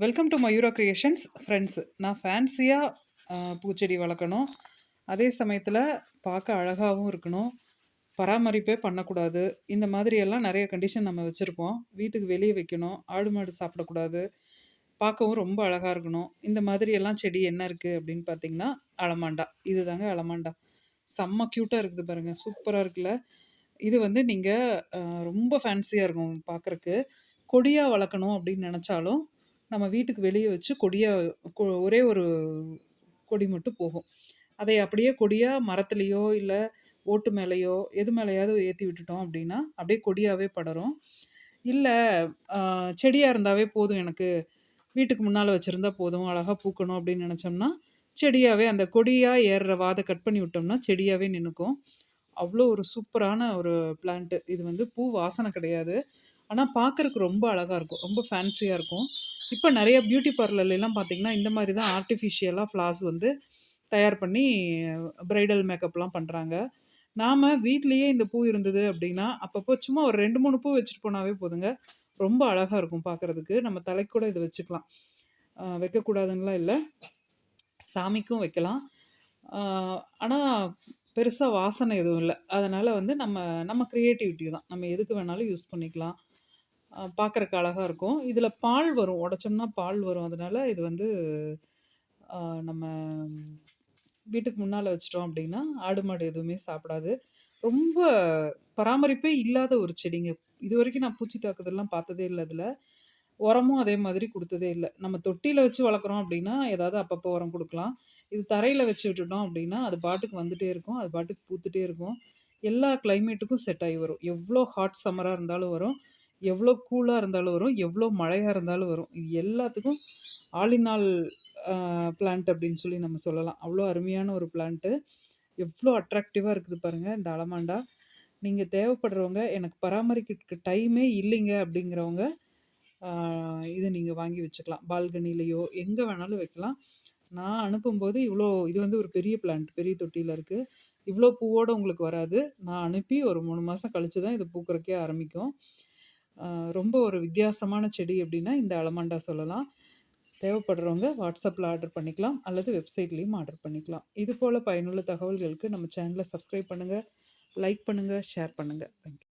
Welcome to Mayura creations friends. நான் ஃபேன்சியாக பூச்செடி வளர்க்கணும், அதே சமயத்தில் பார்க்க அழகாகவும் இருக்கணும், பராமரிப்பே பண்ணக்கூடாது. இந்த மாதிரியெல்லாம் நிறைய கண்டிஷன் நம்ம வச்சுருப்போம். வீட்டுக்கு வெளியே வைக்கணும், ஆடு மாடு சாப்பிடக்கூடாது, பார்க்கவும் ரொம்ப அழகாக இருக்கணும். இந்த மாதிரியெல்லாம் செடி என்ன இருக்குது அப்படின்னு பார்த்தீங்கன்னா, அலமாண்டா. இது தாங்க அலமாண்டா. செம்ம க்யூட்டாக இருக்குது பாருங்கள், சூப்பராக இருக்குல்ல. இது வந்து நீங்கள் ரொம்ப ஃபேன்சியாக இருக்கும் பார்க்குறக்கு. கொடியாக வளர்க்கணும் அப்படின்னு நினச்சாலும் நம்ம வீட்டுக்கு வெளியே வச்சு கொடியாக ஒரே ஒரு கொடி மட்டும் போகும். அதை அப்படியே கொடியாக மரத்துலேயோ இல்லை ஓட்டு மேலேயோ எது மேலேயாவது ஏற்றி விட்டுட்டோம் அப்படின்னா அப்படியே கொடியாகவே படரும். இல்லை செடியாக இருந்தாவே போதும், எனக்கு வீட்டுக்கு முன்னால் வச்சுருந்தா போதும், அழகாக பூக்கணும் அப்படின்னு நினச்சோம்னா செடியாகவே அந்த கொடியாக ஏறுற வாதை கட் பண்ணி விட்டோம்னா செடியாகவே நின்றுக்கும். அவ்வளோ ஒரு சூப்பரான ஒரு பிளான்ட்டு. இது வந்து பூ வாசனை கிடையாது, ஆனால் பார்க்குறக்கு ரொம்ப அழகாக இருக்கும், ரொம்ப ஃபேன்சியாக இருக்கும். இப்போ நிறைய பியூட்டி பார்லர்லாம் பார்த்தீங்கன்னா இந்த மாதிரி தான் ஆர்டிஃபிஷியலாக ஃப்ளார்ஸ் வந்து தயார் பண்ணி ப்ரைடல் மேக்கப்லாம் பண்ணுறாங்க. நாம் வீட்லேயே இந்த பூ இருந்தது அப்படின்னா அப்பப்போ சும்மா ஒரு 2-3 பூ வச்சுட்டு போனாவே போதுங்க, ரொம்ப அழகாக இருக்கும் பார்க்குறதுக்கு. நம்ம தலைக்கு கூட இதை வச்சுக்கலாம், வைக்கக்கூடாதுன்னெலாம் இல்லை, சாமிக்கும் வைக்கலாம். ஆனால் பெருசாக வாசனை எதுவும் இல்லை. அதனால் வந்து நம்ம நம்ம க்ரியேட்டிவிட்டி தான், நம்ம எதுக்கு வேணாலும் யூஸ் பண்ணிக்கலாம். பார்க்குறக்கு அழகாக இருக்கும். இதில் பால் வரும், உடச்சோம்னா பால் வரும். அதனால் இது வந்து நம்ம வீட்டுக்கு முன்னால் வச்சிட்டோம் அப்படின்னா ஆடு மாடு எதுவுமே சாப்பிடாது. ரொம்ப பராமரிப்பே இல்லாத ஒரு செடிங்க. இது வரைக்கும் நான் பூச்சி தாக்குதல்லாம் பார்த்ததே இல்லை. அதில் உரமும் அதே மாதிரி கொடுத்ததே இல்லை. நம்ம தொட்டியில் வச்சு வளர்க்குறோம் அப்படின்னா ஏதாவது அப்பப்போ உரம் கொடுக்கலாம். இது தரையில் வச்சு விட்டுட்டோம் அப்படின்னா அது பாட்டுக்கு வந்துகிட்டே இருக்கும், அது பாட்டுக்கு பூத்துட்டே இருக்கும். எல்லா கிளைமேட்டுக்கும் செட் ஆகி வரும். எவ்வளோ ஹாட் சம்மராக இருந்தாலும் வரும், எவ்வளோ கூலாக இருந்தாலும் வரும், எவ்வளோ மழையாக இருந்தாலும் வரும். இது எல்லாத்துக்கும் ஆல் இன் ஆல் பிளான்ட் அப்படின்னு சொல்லி நம்ம சொல்லலாம். அவ்வளோ அருமையான ஒரு பிளான்ட்டு. எவ்வளோ அட்ராக்டிவாக இருக்குது பாருங்கள் இந்த அலமாண்டா. நீங்கள் தேவைப்படுறவங்க, எனக்கு பராமரிக்கிறதுக்கு டைமே இல்லைங்க அப்படிங்கிறவங்க இதை நீங்கள் வாங்கி வச்சுக்கலாம். பால்கனிலேயோ எங்கே வேணாலும் வைக்கலாம். நான் அனுப்பும்போது இது வந்து ஒரு பெரிய பிளான்ட், பெரிய தொட்டியில் இருக்குது. இவ்வளோ பூவோடு உங்களுக்கு வராது. நான் அனுப்பி ஒரு 3 மாதம் கழித்து தான் இது பூக்கிறக்கே ஆரம்பிக்கும். ரொம்ப ஒரு வித்தியாசமான செடி அப்படின்னா இந்த அலமாண்டா சொல்லலாம். தேவைப்படுறவங்க வாட்ஸ்அப்பில் ஆர்டர் பண்ணிக்கலாம், அல்லது வெப்சைட்லேயும் ஆர்டர் பண்ணிக்கலாம். இது போல் பயனுள்ள தகவல்களுக்கு நம்ம சேனலை சப்ஸ்கிரைப் பண்ணுங்கள், லைக் பண்ணுங்கள், ஷேர் பண்ணுங்கள். தேங்க்யூ.